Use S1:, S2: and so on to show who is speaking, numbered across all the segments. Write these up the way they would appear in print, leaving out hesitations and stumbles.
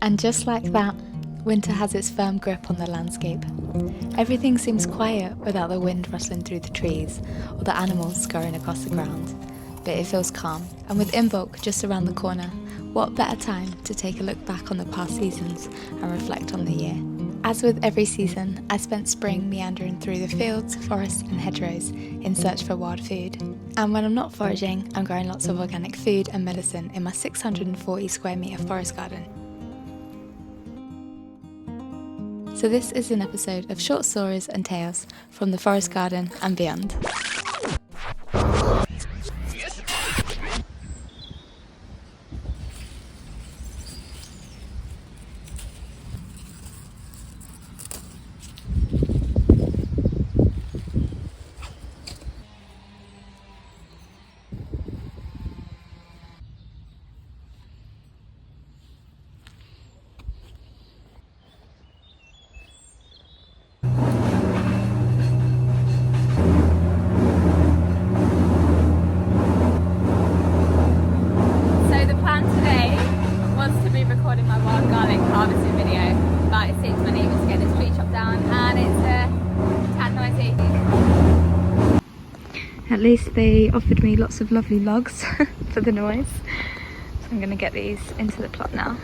S1: And just like that, winter has its firm grip on the landscape. Everything seems quiet without the wind rustling through the trees or the animals scurrying across the ground. But it feels calm, and with Imbolc just around the corner, what better time to take a look back on the past seasons and reflect on the year. As with every season, I spent spring meandering through the fields, forests and hedgerows in search for wild food. And when I'm not foraging, I'm growing lots of organic food and medicine in my 640 square metre forest garden. So this is an episode of short stories and tales from the forest garden and beyond. Recording my wild garlic harvesting video, but it seems my neighbours to get this tree chopped down and it's a tad noisy. At least they offered me lots of lovely logs for the noise, so I'm going to get these into the plot now.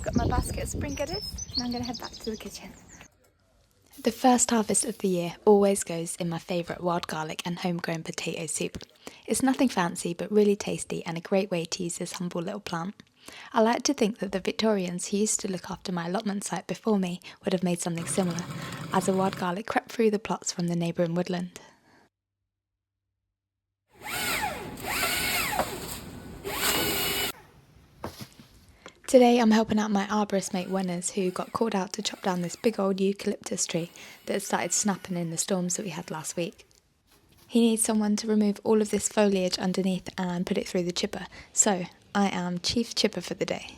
S1: Got my basket of spring goodies and I'm going to head back to the kitchen. The first harvest of the year always goes in my favourite wild garlic and homegrown potato soup. It's nothing fancy but really tasty and a great way to use this humble little plant. I like to think that the Victorians who used to look after my allotment site before me would have made something similar, as the wild garlic crept through the plots from the neighbouring woodland. Today I'm helping out my arborist mate Wenners, who got called out to chop down this big old eucalyptus tree that had started snapping in the storms that we had last week. He needs someone to remove all of this foliage underneath and put it through the chipper, so I am chief chipper for the day.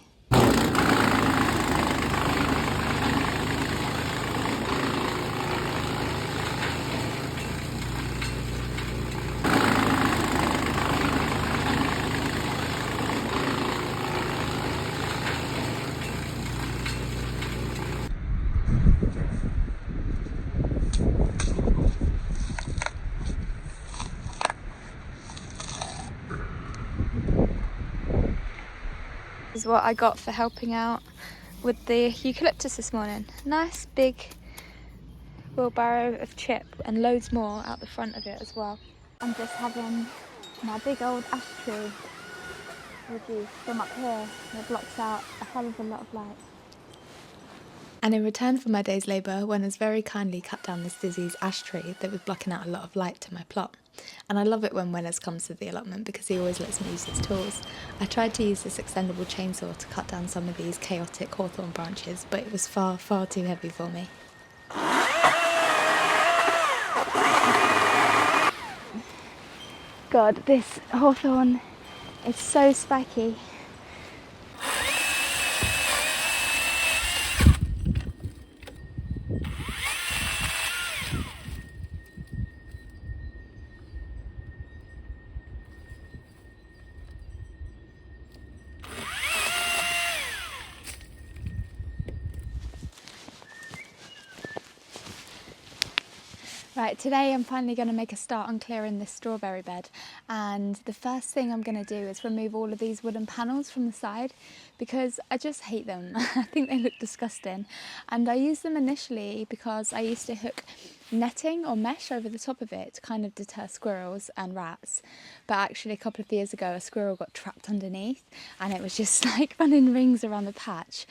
S1: This is what I got for helping out with the eucalyptus this morning. Nice big wheelbarrow of chip and loads more out the front of it as well. I'm just having my big old ash tree reduced from up here, and it blocks out a hell of a lot of light. And in return for my day's labour, Wenners very kindly cut down this diseased ash tree that was blocking out a lot of light to my plot. And I love it when Wenners comes to the allotment because he always lets me use his tools. I tried to use this extendable chainsaw to cut down some of these chaotic hawthorn branches, but it was far, far too heavy for me. God, this hawthorn is so spiky. Right, today I'm finally going to make a start on clearing this strawberry bed, and the first thing I'm going to do is remove all of these wooden panels from the side because I just hate them. I think they look disgusting, and I used them initially because I used to hook netting or mesh over the top of it to kind of deter squirrels and rats, but actually a couple of years ago a squirrel got trapped underneath and it was just like running rings around the patch.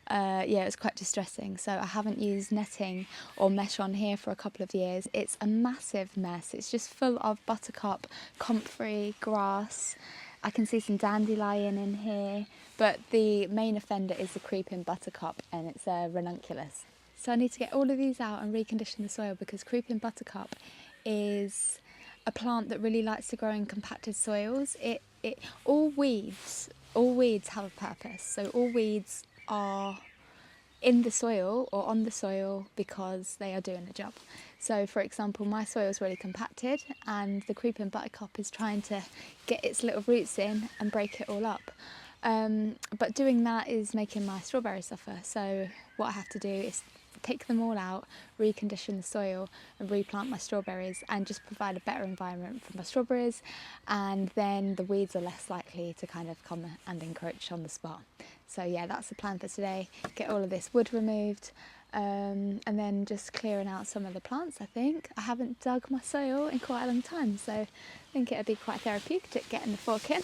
S1: yeah, it was quite distressing. So I haven't used netting or mesh on here for a couple of years. It's a massive mess. It's just full of buttercup, comfrey, grass. I can see some dandelion in here, but the main offender is the creeping buttercup, and it's a ranunculus. So I need to get all of these out and recondition the soil, because creeping buttercup is a plant that really likes to grow in compacted soils. All weeds have a purpose. So all weeds are in the soil or on the soil because they are doing a job. So for example, my soil is really compacted, and the creeping buttercup is trying to get its little roots in and break it all up. But doing that is making my strawberries suffer. So what I have to do is take them all out, recondition the soil and replant my strawberries, and just provide a better environment for my strawberries, and then the weeds are less likely to kind of come and encroach on the spot. So yeah, that's the plan for today. Get all of this wood removed, and then just clearing out some of the plants. I think I haven't dug my soil in quite a long time, so I think it'd be quite therapeutic getting the fork in.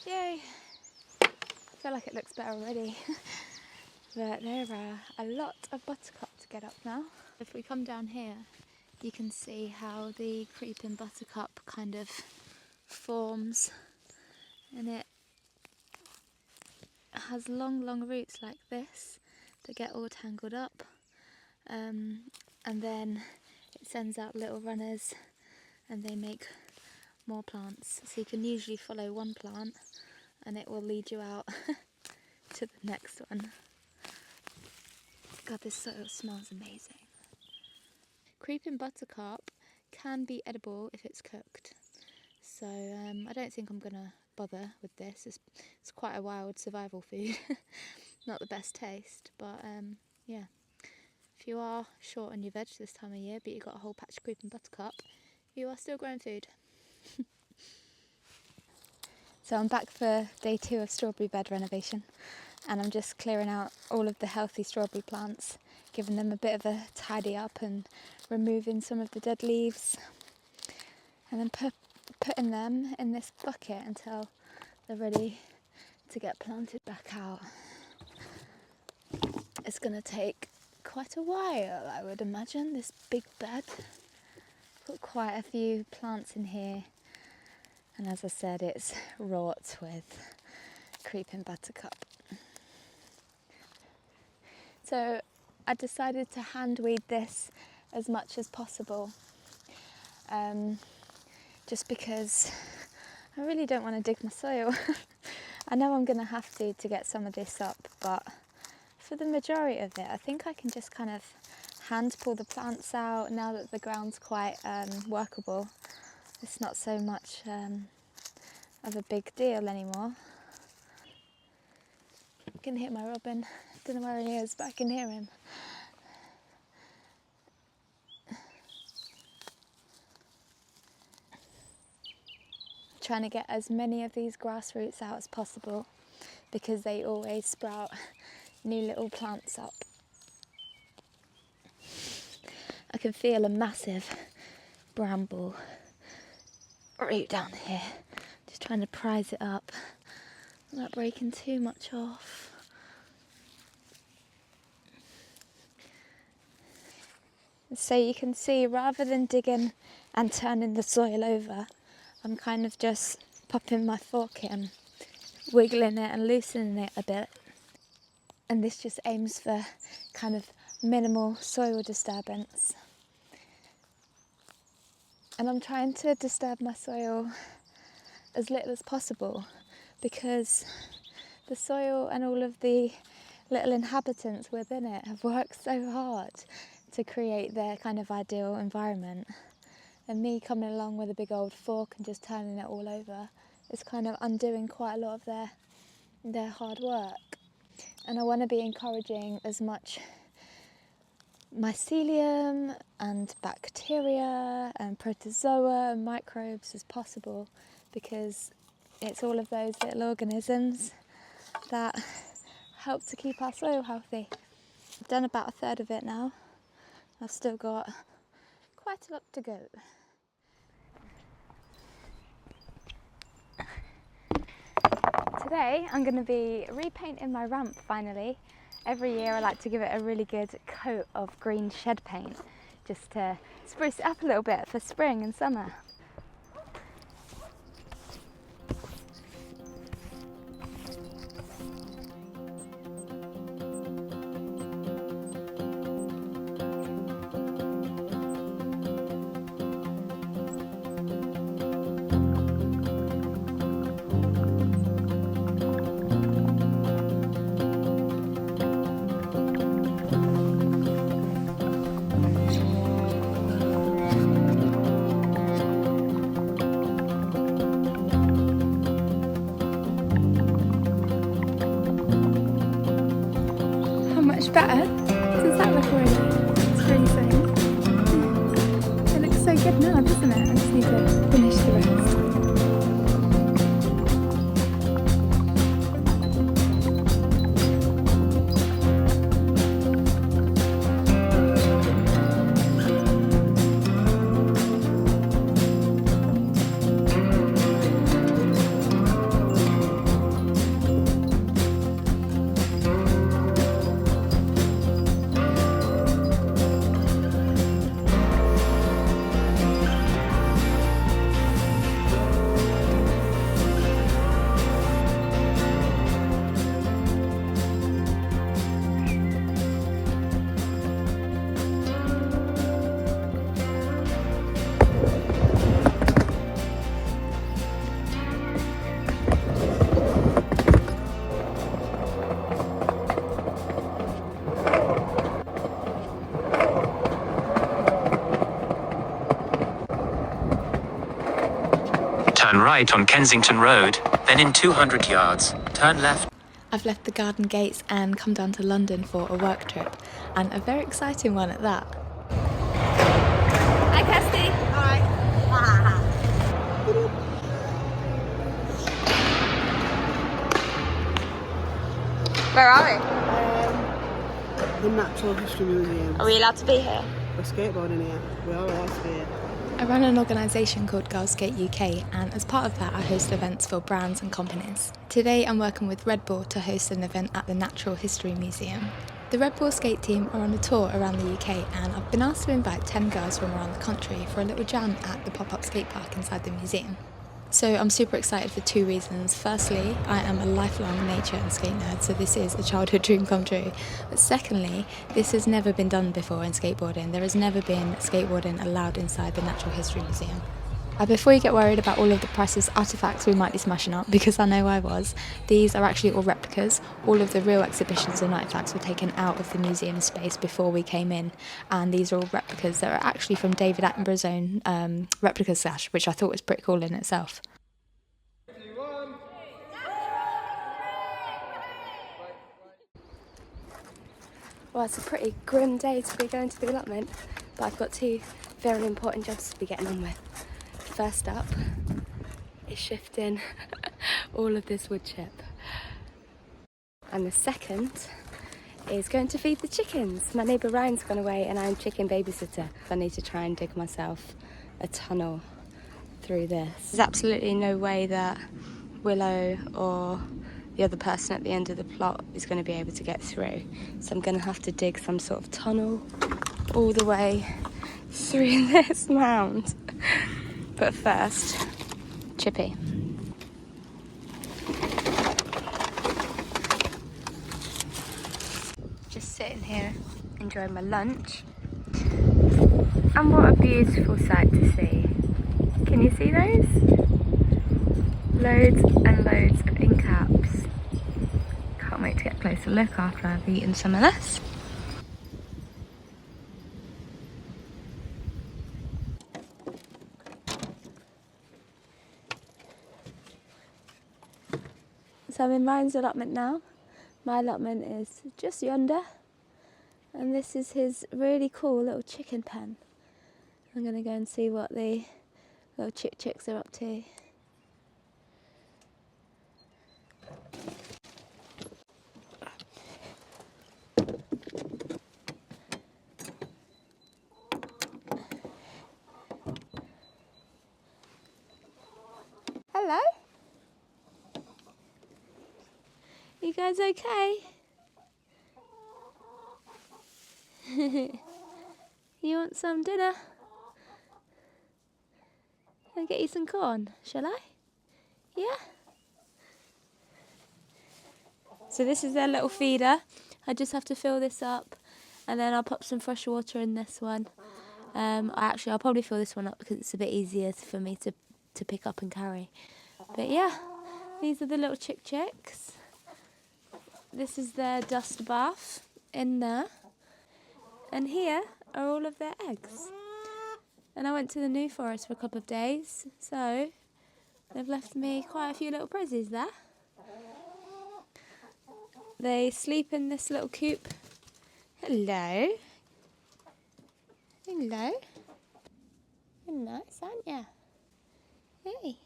S1: Yay! I feel like it looks better already. But there are a lot of buttercup to get up now. If we come down here, you can see how the creeping buttercup kind of forms, and it has long roots like this that get all tangled up, and then it sends out little runners and they make more plants. So you can usually follow one plant and it will lead you out to the next one. God, this soil smells amazing. Creeping buttercup can be edible if it's cooked. So I don't think I'm gonna bother with this. It's quite a wild survival food. Not the best taste, but yeah. If you are short on your veg this time of year, but you've got a whole patch of creeping buttercup, you are still growing food. So I'm back for day 2 of strawberry bed renovation, and I'm just clearing out all of the healthy strawberry plants, giving them a bit of a tidy up and removing some of the dead leaves, and then putting them in this bucket until they're ready to get planted back out. It's going to take quite a while, I would imagine, this big bed. Put quite a few plants in here, and as I said, it's wrought with creeping buttercup. So I decided to hand weed this as much as possible, just because I really don't want to dig my soil. I know I'm going to have to get some of this up, but for the majority of it, I think I can just kind of hand pull the plants out now that the ground's quite workable. It's not so much of a big deal anymore. I can hear my robin. I don't know where he is, but I can hear him. Trying to get as many of these grass roots out as possible, because they always sprout new little plants up. I can feel a massive bramble root down here. Just trying to prise it up, not breaking too much off. So you can see, rather than digging and turning the soil over, I'm kind of just popping my fork in, wiggling it and loosening it a bit. And this just aims for kind of minimal soil disturbance. And I'm trying to disturb my soil as little as possible, because the soil and all of the little inhabitants within it have worked so hard to create their kind of ideal environment. And me coming along with a big old fork and just turning it all over is kind of undoing quite a lot of their hard work. And I want to be encouraging as much mycelium and bacteria and protozoa and microbes as possible, because it's all of those little organisms that help to keep our soil healthy. I've done about a third of it now. I've still got quite a lot to go. Today I'm going to be repainting my ramp finally. Every year I like to give it a really good coat of green shed paint just to spruce it up a little bit for spring and summer. Much better. Does that look already? It's really soon. It looks so good now, doesn't it? I just need to finish the rest.
S2: Turn right on Kensington Road, then in 200 yards, turn left.
S1: I've left the garden gates and come down to London for a work trip, and a very exciting one at that. Hi Kirsty! Hi! Where are
S3: The Natural History Museum.
S1: we? Are we allowed to be here?
S3: We're skateboarding here. We are allowed to be here.
S1: I run an organisation called Girls Skate UK, and as part of that I host events for brands and companies. Today I'm working with Red Bull to host an event at the Natural History Museum. The Red Bull skate team are on a tour around the UK, and I've been asked to invite 10 girls from around the country for a little jam at the pop-up skate park inside the museum. So I'm super excited for two reasons. Firstly, I am a lifelong nature and skate nerd, so this is a childhood dream come true. But secondly, this has never been done before in skateboarding. There has never been skateboarding allowed inside the Natural History Museum. Before you get worried about all of the priceless artefacts we might be smashing up, because I know I was, these are actually all replicas. All of the real exhibitions and artefacts were taken out of the museum space before we came in, and these are all replicas that are actually from David Attenborough's own replica stash, which I thought was pretty cool in itself. Well, it's a pretty grim day to be going to the allotment, but I've got two very important jobs to be getting on with. First up is shifting all of this wood chip. And the second is going to feed the chickens. My neighbour Ryan's gone away and I'm chicken babysitter. I need to try and dig myself a tunnel through this. There's absolutely no way that Willow or the other person at the end of the plot is going to be able to get through. So I'm going to have to dig some sort of tunnel all the way through this mound. But first, Chippy. Just sitting here, enjoying my lunch. And what a beautiful sight to see. Can you see those? Loads and loads of ink caps. Can't wait to get a closer look after I've eaten some of this. So I'm in Ryan's allotment now. My allotment is just yonder. And this is his really cool little chicken pen. I'm going to go and see what the little chicks are up to. Hello? You guys okay? You want some dinner? I'll get you some corn, shall I? Yeah? So this is their little feeder. I just have to fill this up and then I'll pop some fresh water in this one. I'll probably fill this one up because it's a bit easier for me to pick up and carry. But yeah, these are the little chicks. This is their dust bath in there. And here are all of their eggs. And I went to the New Forest for a couple of days, so they've left me quite a few little prezzies there. They sleep in this little coop. Hello. Hello. You're nice, aren't you? Hey.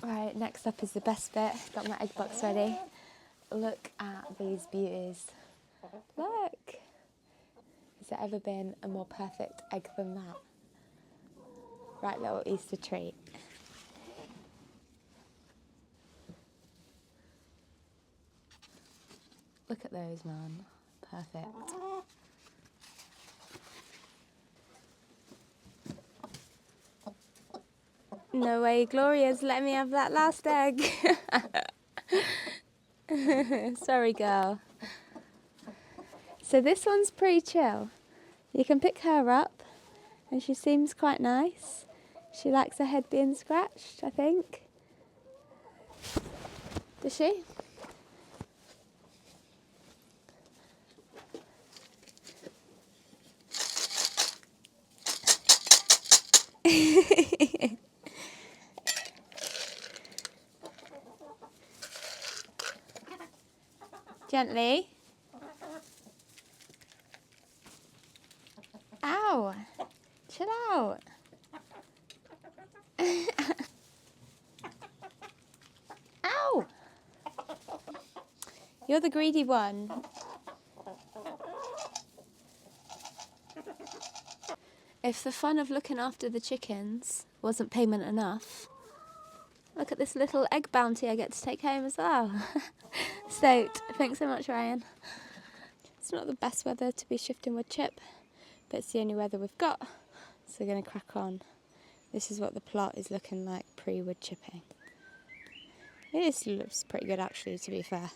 S1: Right, next up is the best bit. Got my egg box ready. Look at these beauties. Look! Has there ever been a more perfect egg than that? Right little Easter treat. Look at those, man. Perfect. No way, Gloria's letting me have that last egg. Sorry, girl. So this one's pretty chill. You can pick her up and she seems quite nice. She likes her head being scratched, I think. Does she? Gently. Ow! Chill out. Ow! You're the greedy one. If the fun of looking after the chickens wasn't payment enough, look at this little egg bounty I get to take home as well. Stoked. Thanks so much, Ryan. It's not the best weather to be shifting wood chip, but it's the only weather we've got, so we're going to crack on. This is what the plot is looking like pre-wood chipping. Looks pretty good actually, to be fair.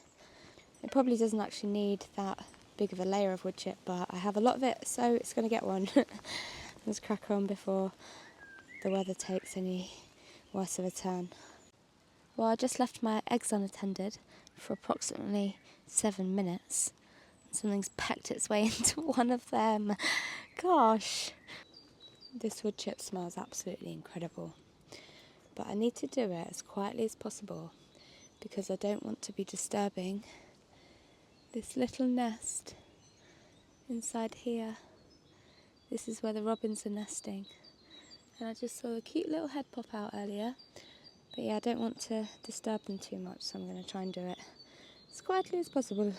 S1: It probably doesn't actually need that big of a layer of wood chip, but I have a lot of it, so it's going to get one. Let's crack on before the weather takes any worse of a turn. Well, I just left my eggs unattended for approximately 7 minutes. Something's pecked its way into one of them. Gosh. This wood chip smells absolutely incredible. But I need to do it as quietly as possible because I don't want to be disturbing this little nest inside here. This is where the robins are nesting. And I just saw a cute little head pop out earlier. But yeah, I don't want to disturb them too much, so I'm going to try and do it as quietly as possible.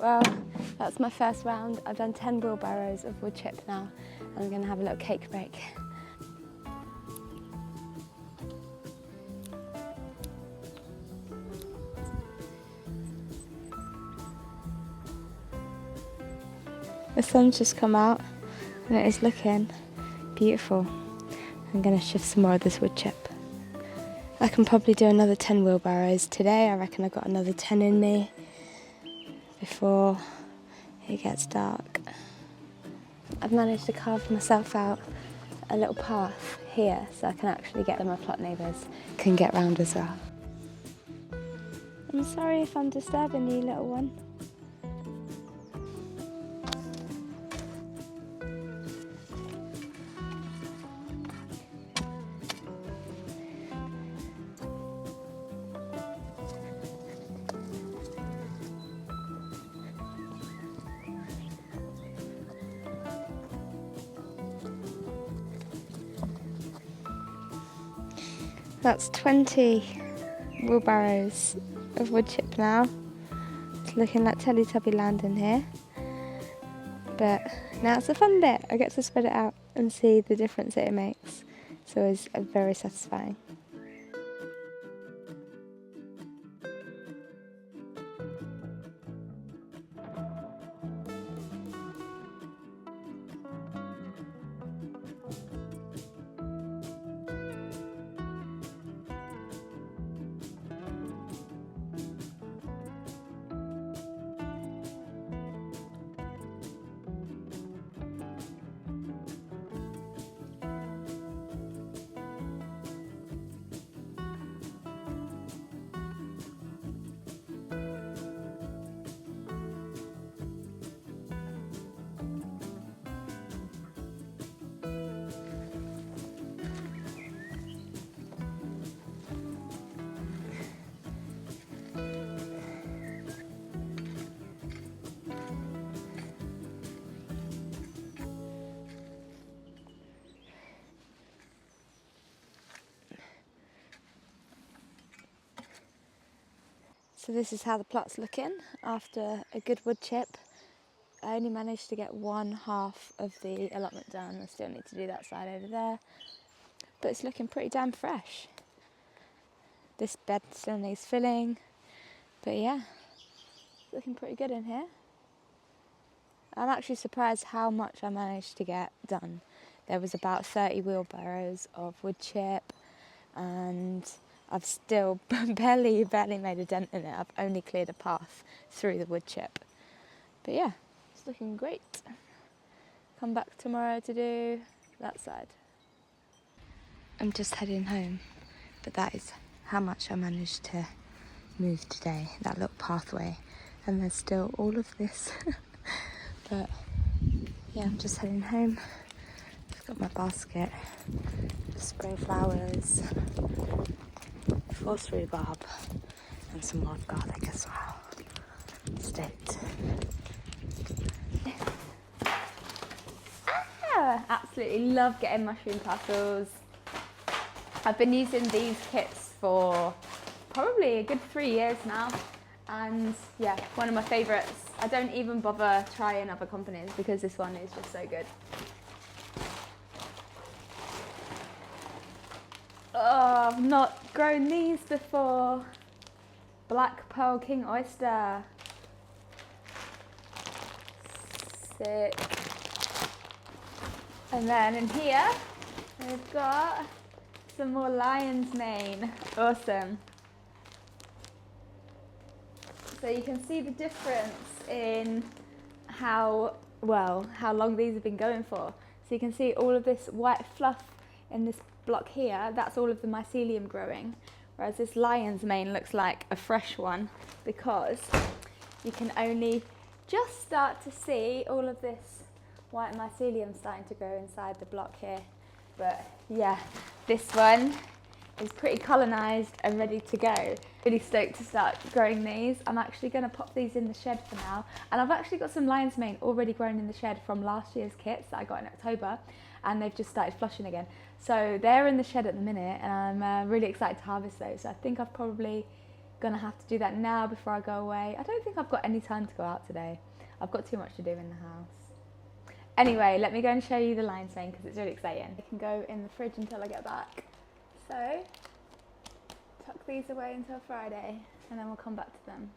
S1: Well, that's my first round. I've done 10 wheelbarrows of wood chip now. I'm going to have a little cake break. The sun's just come out and it is looking beautiful. I'm going to shift some more of this wood chip. I can probably do another 10 wheelbarrows today. I reckon I've got another 10 in me before it gets dark. I've managed to carve myself out a little path here so I can actually get my plot neighbours can get round as well. I'm sorry if I'm disturbing you, little one. That's 20 wheelbarrows of wood chip now. It's looking like Teletubby land in here. But now it's the fun bit. I get to spread it out and see the difference that it makes. So it's very satisfying. So this is how the plot's looking after a good wood chip. I only managed to get one half of the allotment done. I still need to do that side over there. But it's looking pretty damn fresh. This bed still needs filling. But yeah, it's looking pretty good in here. I'm actually surprised how much I managed to get done. There was about 30 wheelbarrows of wood chip and I've still barely made a dent in it. I've only cleared a path through the wood chip. But yeah, it's looking great. Come back tomorrow to do that side. I'm just heading home, but that is how much I managed to move today, that little pathway. And there's still all of this. But yeah, I'm just heading home. I've got my basket, spring flowers, force rhubarb, and some wild garlic as well. Stoked. Absolutely love getting mushroom tassels. I've been using these kits for probably a good 3 years now, and yeah, one of my favourites. I don't even bother trying other companies because this one is just so good. Oh, I've not grown these before. Black Pearl King Oyster. Sick. And then in here, we've got some more lion's mane. Awesome. So you can see the difference in how long these have been going for. So you can see all of this white fluff in this block here, that's all of the mycelium growing. Whereas this lion's mane looks like a fresh one because you can only just start to see all of this white mycelium starting to grow inside the block here. But yeah, this one is pretty colonised and ready to go. Really stoked to start growing these. I'm actually going to pop these in the shed for now. And I've actually got some lion's mane already grown in the shed from last year's kits that I got in October. And they've just started flushing again. So they're in the shed at the minute and I'm really excited to harvest those. So I think I've probably gonna have to do that now before I go away. I don't think I've got any time to go out today. I've got too much to do in the house. Anyway, let me go and show you the lion staying because it's really exciting. I can go in the fridge until I get back. So, tuck these away until Friday and then we'll come back to them.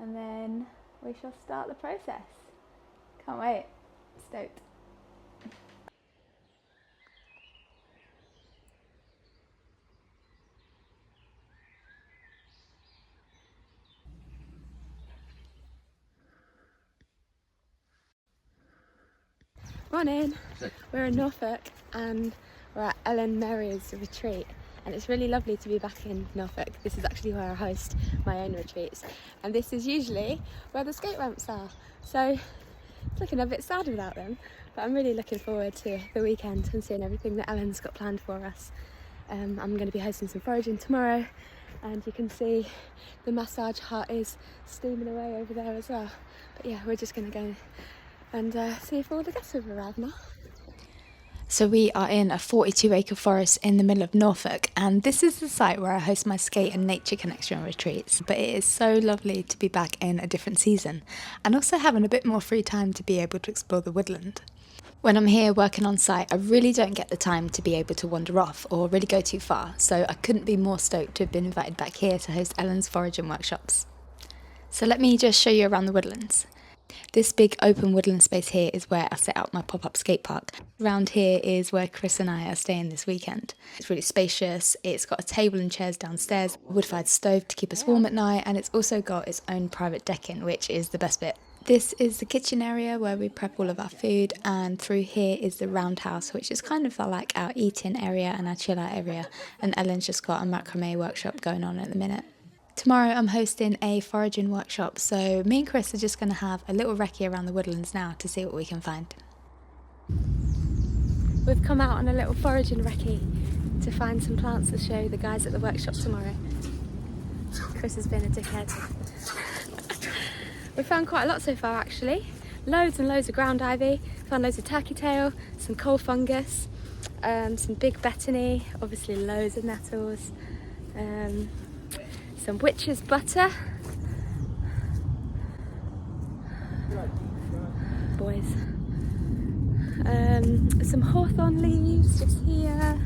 S1: And then we shall start the process. Can't wait. Stoked. Morning. We're in Norfolk and we're at Ellen Mary's retreat, and it's really lovely to be back in Norfolk. This is actually where I host my own retreats, and this is usually where the skate ramps are, so it's looking a bit sad without them, but I'm really looking forward to the weekend and seeing everything that Ellen's got planned for us. I'm going to be hosting some foraging tomorrow, and you can see the massage hut is steaming away over there as well. But yeah, we're just going to go and see if all the guests have arrived now. So we are in a 42-acre forest in the middle of Norfolk, and this is the site where I host my skate and nature connection retreats. But it is so lovely to be back in a different season and also having a bit more free time to be able to explore the woodland. When I'm here working on site, I really don't get the time to be able to wander off or really go too far, so I couldn't be more stoked to have been invited back here to host Ellen's foraging workshops. So let me just show you around the woodlands. This big open woodland space here is where I set out my pop-up skate park. Around here is where Chris and I are staying this weekend. It's really spacious, it's got a table and chairs downstairs, a wood-fired stove to keep us warm at night, and it's also got its own private decking, which is the best bit. This is the kitchen area where we prep all of our food, and through here is the roundhouse, which is kind of like our eat-in area and our chill-out area, and Ellen's just got a macrame workshop going on at the minute. Tomorrow I'm hosting a foraging workshop, so me and Chris are just going to have a little recce around the woodlands now to see what we can find. We've come out on a little foraging recce to find some plants to show the guys at the workshop tomorrow. Chris has been a dickhead. We found quite a lot so far actually. Loads and loads of ground ivy, found loads of turkey tail, some coal fungus, some big betony, obviously loads of nettles, some witch's butter, boys, some hawthorn leaves just here.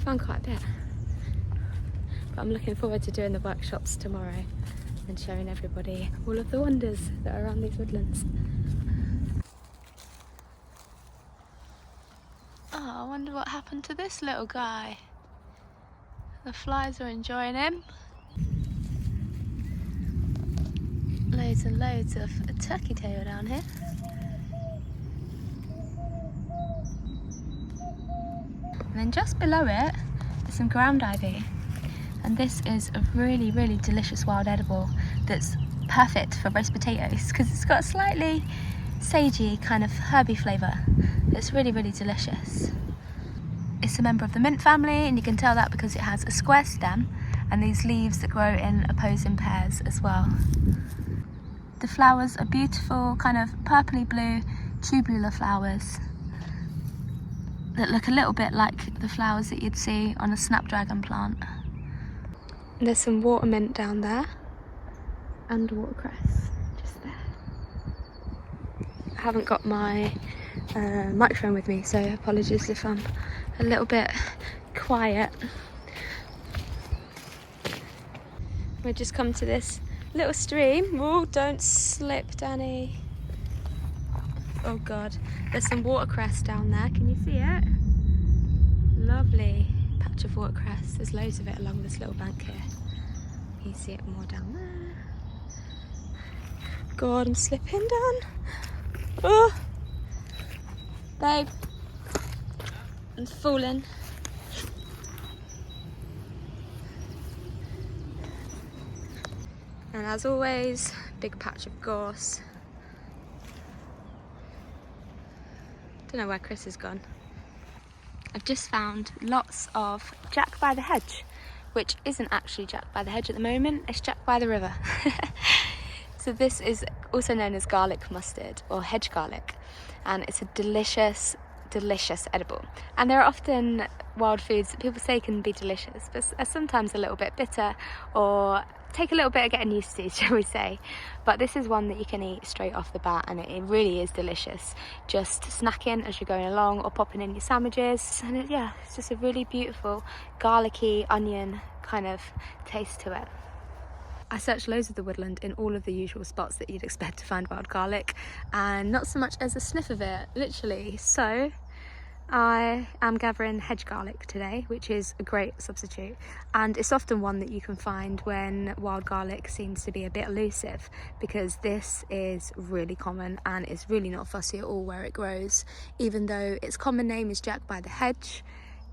S1: Found quite a bit, but I'm looking forward to doing the workshops tomorrow and showing everybody all of the wonders that are around these woodlands. Oh, I wonder what happened to this little guy. The flies are enjoying him. Loads and loads of turkey tail down here. And then just below it is some ground ivy. And this is a really, really delicious wild edible that's perfect for roast potatoes because it's got a slightly sagey kind of herby flavour. It's really, really delicious. It's a member of the mint family, and you can tell that because it has a square stem and these leaves that grow in opposing pairs as well. The flowers are beautiful, kind of purpley blue tubular flowers that look a little bit like the flowers that you'd see on a snapdragon plant. There's some water mint down there and watercress just there. I haven't got my microphone with me, so apologies if I'm a little bit quiet. We've just come to this little stream. Oh, don't slip, Danny. Oh God, there's some watercress down there. Can you see it? Lovely patch of watercress. There's loads of it along this little bank here. You see it more down there. God, I'm slipping down. Oh, babe, I'm falling. And as always, big patch of gorse. Don't know where Chris has gone. I've just found lots of Jack by the hedge, which isn't actually Jack by the hedge at the moment, it's Jack by the river. So this is also known as garlic mustard or hedge garlic, and it's a delicious delicious edible. And there are often wild foods that people say can be delicious, but are sometimes a little bit bitter or take a little bit of getting used to, shall we say. But this is one that you can eat straight off the bat, and it really is delicious. Just snacking as you're going along or popping in your sandwiches, and it's just a really beautiful garlicky onion kind of taste to it. I searched loads of the woodland in all of the usual spots that you'd expect to find wild garlic, and not so much as a sniff of it, literally. So I am gathering hedge garlic today, which is a great substitute, and it's often one that you can find when wild garlic seems to be a bit elusive, because this is really common and it's really not fussy at all where it grows. Even though its common name is Jack by the hedge,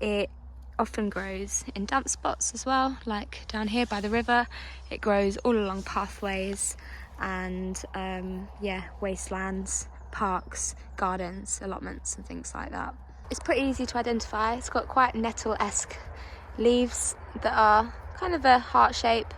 S1: it often grows in damp spots as well, like down here by the river. It grows all along pathways and wastelands, parks, gardens, allotments and things like that. It's pretty easy to identify. It's got quite nettle-esque leaves that are kind of a heart shape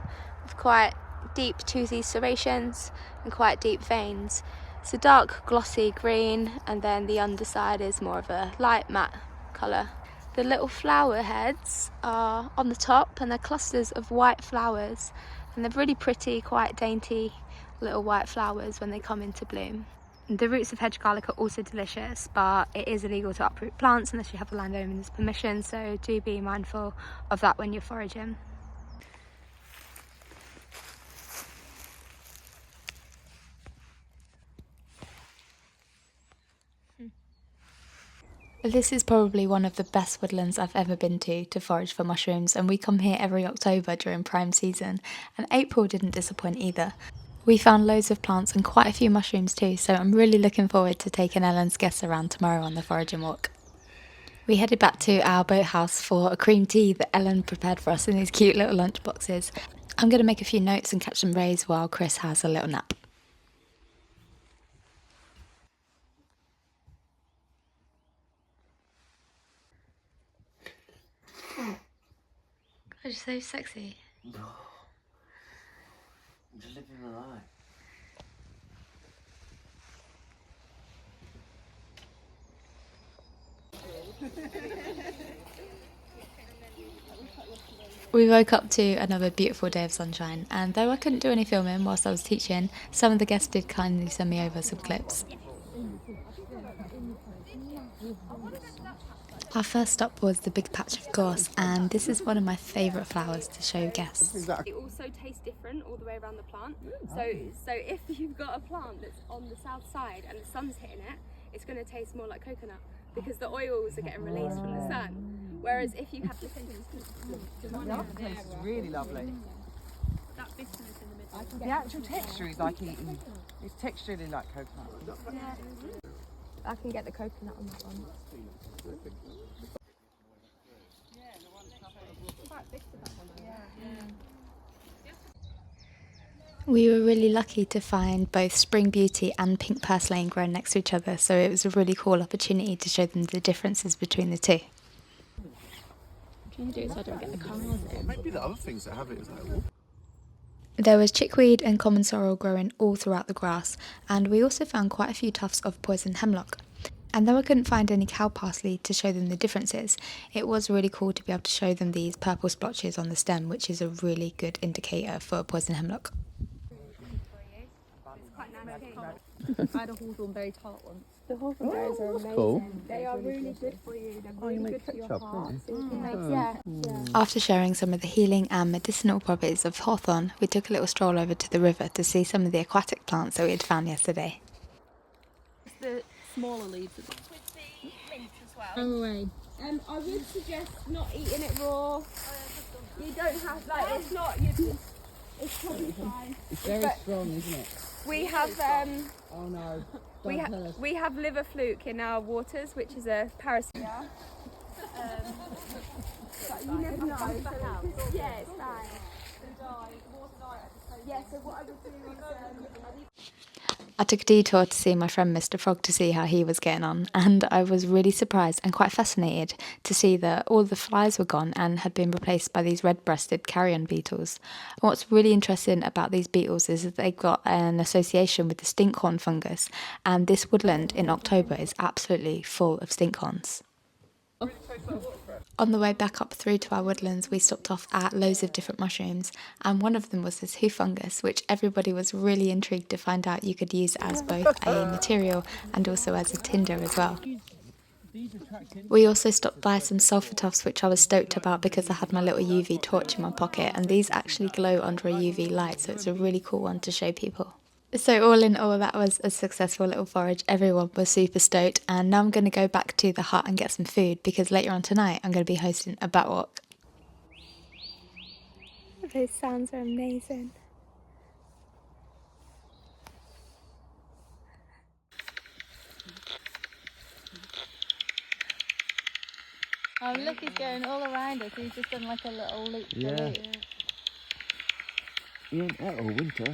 S1: with quite deep toothy serrations and quite deep veins. It's a dark glossy green, and then the underside is more of a light matte colour. The little flower heads are on the top, and they're clusters of white flowers, and they're really pretty, quite dainty little white flowers when they come into bloom. The roots of hedge garlic are also delicious, but it is illegal to uproot plants unless you have the landowner's permission, so do be mindful of that when you're foraging. This is probably one of the best woodlands I've ever been to forage for mushrooms, and we come here every October during prime season, and April didn't disappoint either. We found loads of plants and quite a few mushrooms too, so I'm really looking forward to taking Ellen's guests around tomorrow on the foraging walk. We headed back to our boathouse for a cream tea that Ellen prepared for us in these cute little lunch boxes. I'm going to make a few notes and catch some rays while Chris has a little nap. God, you're so sexy.
S4: I'm just living my life.
S1: We woke up to another beautiful day of sunshine, and though I couldn't do any filming whilst I was teaching, some of the guests did kindly send me over some clips. Our first stop was the big patch of gorse, and this is one of my favourite flowers to show guests.
S5: They also taste different all the way around the plant. So if you've got a plant that's on the south side and the sun's hitting it, it's going to taste more like coconut because the oils are getting released from the sun. Whereas if you have this
S6: The aftertaste is really lovely.
S5: that bitterness in the middle.
S6: The actual texture is like eating. It's texturally like coconut.
S5: I can get the coconut on that one.
S1: We were really lucky to find both Spring Beauty and Pink Purslane grown next to each other, so it was a really cool opportunity to show them the differences between the two.
S5: Can you do so I don't get the colours in?
S4: Maybe the other things that have it is like.
S1: There was chickweed and common sorrel growing all throughout the grass, and we also found quite a few tufts of poison hemlock. And though I couldn't find any cow parsley to show them the differences, it was really cool to be able to show them these purple splotches on the stem, which is a really good indicator for poison hemlock.
S5: I had a hawthornberry tart once.
S3: The hawthornberries are amazing.
S4: Cool.
S5: They are really good for you. They're
S3: you
S5: really
S3: make
S5: good for your
S3: ketchup,
S5: heart.
S3: don't
S5: So you can make,
S1: After sharing some of the healing and medicinal properties of hawthorn, we took a little stroll over to the river to see some of the aquatic plants that we had found yesterday.
S5: the smaller leaves. With the mint as well. Go away. I would suggest not eating it raw. You don't have it's not. It's probably fine.
S3: It's very strong, isn't it?
S5: We have
S3: Oh no.
S5: we have liver fluke in our waters, which is a parasite. But you never know. Yeah, it's fine. Yeah, so what I would do is
S1: I took a detour to see my friend Mr. Frog to see how he was getting on, and I was really surprised and quite fascinated to see that all the flies were gone and had been replaced by these red-breasted carrion beetles. And what's really interesting about these beetles is that they've got an association with the stinkhorn fungus, and this woodland in October is absolutely full of stinkhorns. On the way back up through to our woodlands, we stopped off at loads of different mushrooms, and one of them was this hoof fungus, which everybody was really intrigued to find out you could use as both a material and also as a tinder as well. We also stopped by some sulphur tufts, which I was stoked about because I had my little UV torch in my pocket, and these actually glow under a UV light, so it's a really cool one to show people. So all in all, that was a successful little forage. Everyone was super stoked, and now I'm going to go back to the hut and get some food because later on tonight I'm going to be hosting a bat walk.
S5: Those sounds are amazing.
S1: Oh look, he's going all around us. He's just done like a little loop.
S4: Yeah. You ain't out all winter.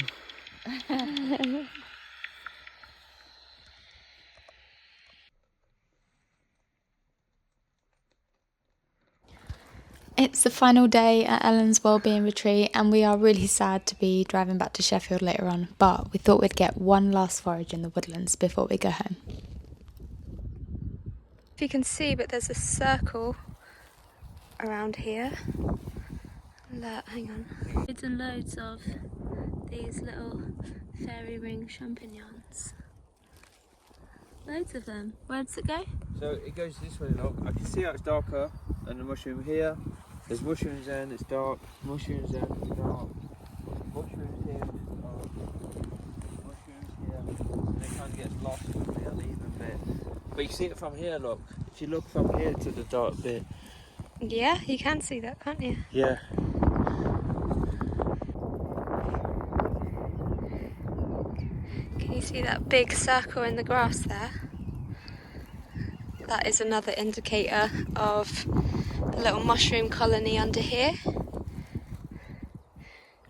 S1: It's the final day at Ellen's Wellbeing Retreat, and we are really sad to be driving back to Sheffield later on, but we thought we'd get one last forage in the woodlands before we go home.
S5: If you can see, but there's a circle around here. Look, hang on. Loads and loads of these little fairy ring champignons. Loads of them. Where does it go?
S4: So it goes this way, look. I can see how it's darker than the mushroom here. There's mushrooms there and it's dark. Mushrooms there and it's dark. Mushrooms here and it's dark. Mushrooms here. And it kind of gets lost in the uneven bit. But you can see it from here, look. If you look from here to the dark bit.
S5: Yeah, you can see that, can't you?
S4: Yeah.
S5: Can you see that big circle in the grass there? That is another indicator of the little mushroom colony under here.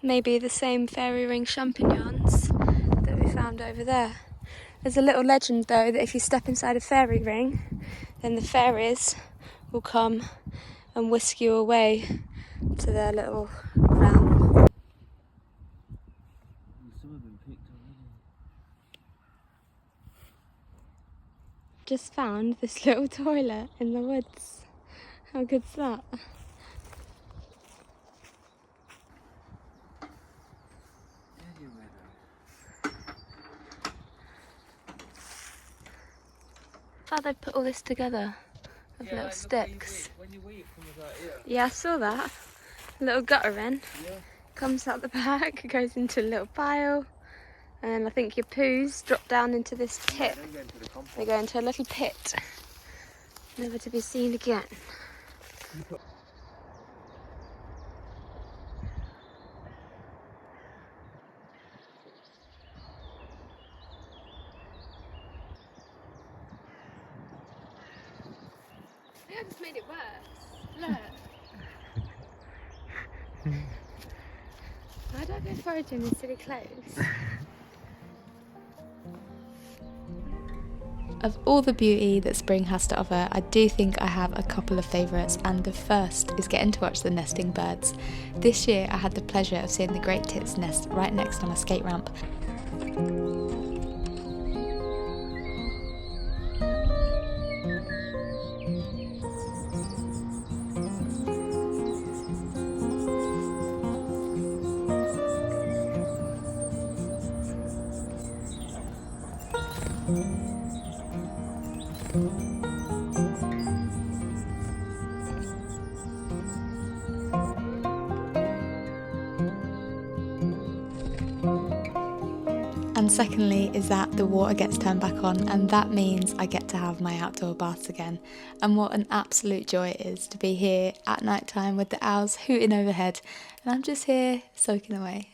S5: Maybe the same fairy ring champignons that we found over there. There's a little legend though that if you step inside a fairy ring, then the fairies will come and whisk you away to their little realm.
S4: Some of them picked already.
S5: Just found this little toilet in the woods. How good's that? How they put all this together with little sticks.
S4: When you wee, it comes out here.
S5: Yeah, I saw that. A little gutter in.
S4: Yeah.
S5: Comes out the back, goes into a little pile, and I think your poos drop down into this pit.
S4: Then go into the compost.
S5: They go into a little pit, never to be seen again. I just made it worse. Look. Why do I go foraging in silly clothes?
S1: Of all the beauty that spring has to offer, I do think I have a couple of favourites, and the first is getting to watch the nesting birds. This year I had the pleasure of seeing the great tits nest right next to my skate ramp. And secondly is that the water gets turned back on, and that means I get to have my outdoor baths again. And what an absolute joy it is to be here at night time with the owls hooting overhead, and I'm just here soaking away.